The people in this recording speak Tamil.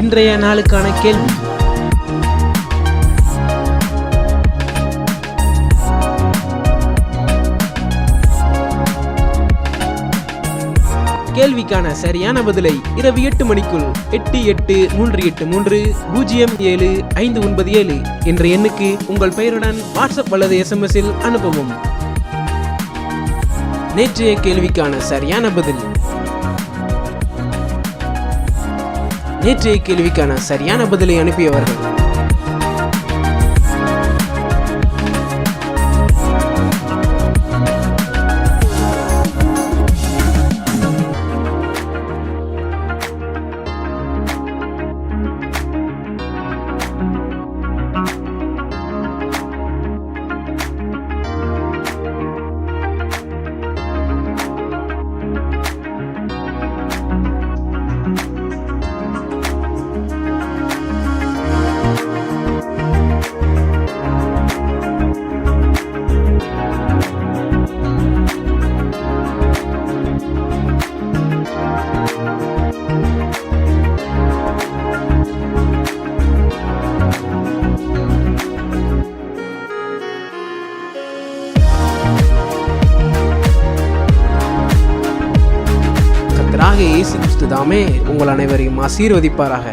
இன்றைய நாளுக்கான கேள்வி. கேள்விக்கான சரியான பதிலை இரவு 8 மணிக்குள் 8838300757 என்ற எண்ணுக்கு உங்கள் பெயருடன் வாட்ஸ்அப் அல்லது SMS-இல் அனுப்பவும். நேற்றைய கேள்விக்கான சரியான பதில். நேற்றைய கேள்விக்கான சரியான பதிலை அனுப்பியவர்கள் இயேசு கிறிஸ்து தாமே உங்கள் அனைவரையும் ஆசீர்வதிப்பாராக.